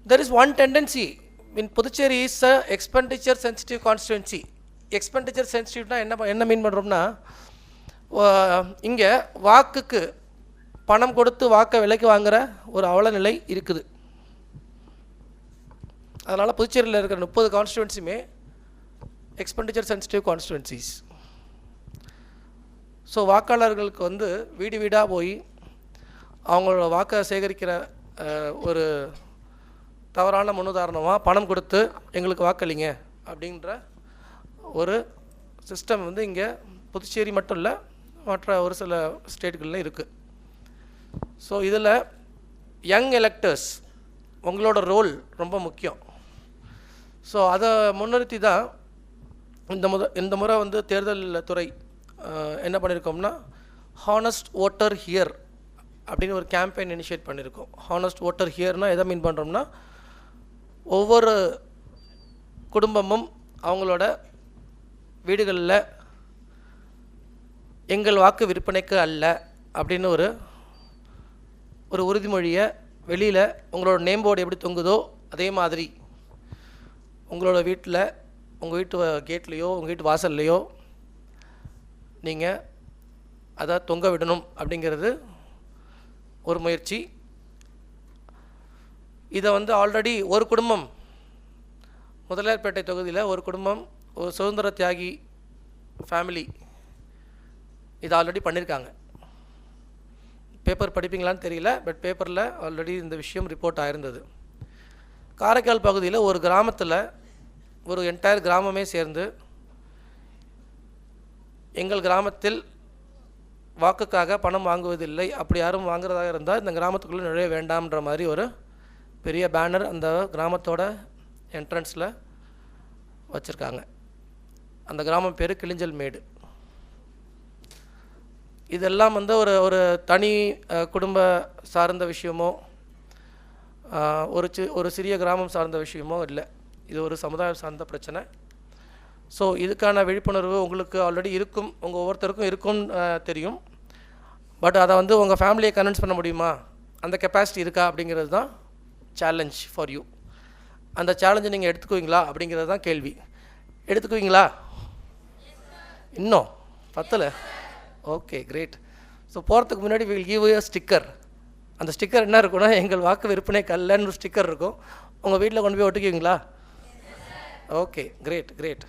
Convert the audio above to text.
there is one tendency in Puducherry is a expenditure sensitive constituency. Expenditure sensitive na என்ன மீன் பண்ணுறோம்னா, இங்கே வாக்குக்கு பணம் கொடுத்து வாக்கை விலைக்கு வாங்குகிற ஒரு அவல நிலை இருக்குது. அதனால் புதுச்சேரியில் இருக்கிற 30 கான்ஸ்டிடுவன்சியுமே எக்ஸ்பெண்டிச்சர் சென்சிட்டிவ் கான்ஸ்டிடுவன்சிஸ். ஸோ வாக்காளர்களுக்கு வந்து வீடு வீடாக போய் அவங்களோட வாக்கை சேகரிக்கிற ஒரு தவறான முன்னுதாரணமாக பணம் கொடுத்து எங்களுக்கு வாக்களிங்க அப்படின்ற ஒரு சிஸ்டம் வந்து இங்கே புதுச்சேரி மட்டும் இல்லை, மற்ற ஒரு சில ஸ்டேட்டுகளில் இருக்குது. ஸோ இதில் யங் எலெக்டர்ஸ் உங்களோட ரோல் ரொம்ப முக்கியம். ஸோ அதை முன்னிறுத்தி தான் இந்த முறை வந்து தேர்தல் துறை என்ன பண்ணியிருக்கோம்னா, ஹானஸ்ட் ஓட்டர் ஹியர் அப்படின்னு ஒரு கேம்பெயின் இனிஷியேட் பண்ணியிருக்கோம். ஹானஸ்ட் ஓட்டர் ஹியர்னால் எதை மீன் பண்ணுறோம்னா, ஒவ்வொரு குடும்பமும் அவங்களோட வீடுகளில் எங்கள் வாக்கு விற்பனைக்கு அல்ல அப்படின்னு ஒரு உறுதிமொழியை வெளியில் உங்களோட நேம் போர்டு எப்படி தொங்குதோ அதே மாதிரி உங்களோட வீட்டில், உங்கள் வீட்டு கேட்லேயோ உங்கள் வீட்டு வாசல்லையோ நீங்கள் அதை தொங்க விடணும் அப்படிங்கிறது ஒரு முயற்சி. இதை வந்து ஆல்ரெடி ஒரு குடும்பம், முதலியார்பேட்டை தொகுதியில் ஒரு குடும்பம், ஒரு சுதந்திர தியாகி ஃபேமிலி இதை ஆல்ரெடி பண்ணியிருக்காங்க. பேப்பர் படிப்பீங்களான்னு தெரியல, பட் பேப்பரில் ஆல்ரெடி இந்த விஷயம் ரிப்போர்ட் ஆயிருந்தது. காரைக்கால் பகுதியில் ஒரு கிராமத்தில் ஒரு என்டையர் கிராமமே சேர்ந்து எங்கள் கிராமத்தில் வாக்குக்காக பணம் வாங்குவதில்லை, அப்படி யாரும் வாங்குறதாக இருந்தால் இந்த கிராமத்துக்குள்ளே நுழைய வேண்டாம்ன்ற மாதிரி ஒரு பெரிய பேனர் அந்த கிராமத்தோட என்ட்ரன்ஸில் வச்சுருக்காங்க. அந்த கிராமம் பேர் கிளிஞ்சல் மேடு. இதெல்லாம் வந்து ஒரு தனி குடும்ப சார்ந்த விஷயமோ ஒரு சிறிய கிராமம் சார்ந்த விஷயமோ இல்லை, இது ஒரு சமுதாயம் சார்ந்த பிரச்சனை. ஸோ இதுக்கான விழிப்புணர்வு உங்களுக்கு ஆல்ரெடி இருக்கும், உங்கள் ஒவ்வொருத்தருக்கும் இருக்கும்னு தெரியும். பட் அதை வந்து உங்கள் ஃபேமிலியை கன்வின்ஸ் பண்ண முடியுமா, அந்த கெப்பாசிட்டி இருக்கா அப்படிங்கிறது தான் சேலஞ்ச் ஃபார் யூ. அந்த சேலஞ்சை நீங்கள் எடுத்துக்குவீங்களா அப்படிங்கிறது தான் கேள்வி. எடுத்துக்குவீங்களா? இன்னும் பத்தலை? Okay, great. ஸோ போகிறதுக்கு முன்னாடி வில் கிவ் யூ ஸ்டிக்கர். அந்த ஸ்டிக்கர் என்ன இருக்குன்னா, எங்கள் வாக்கு விற்பனை கல்லன்னு ஒரு ஸ்டிக்கர் இருக்கும். உங்கள் வீட்டில் கொண்டு போய் ஒட்டிக்குவீங்களா? Okay, great.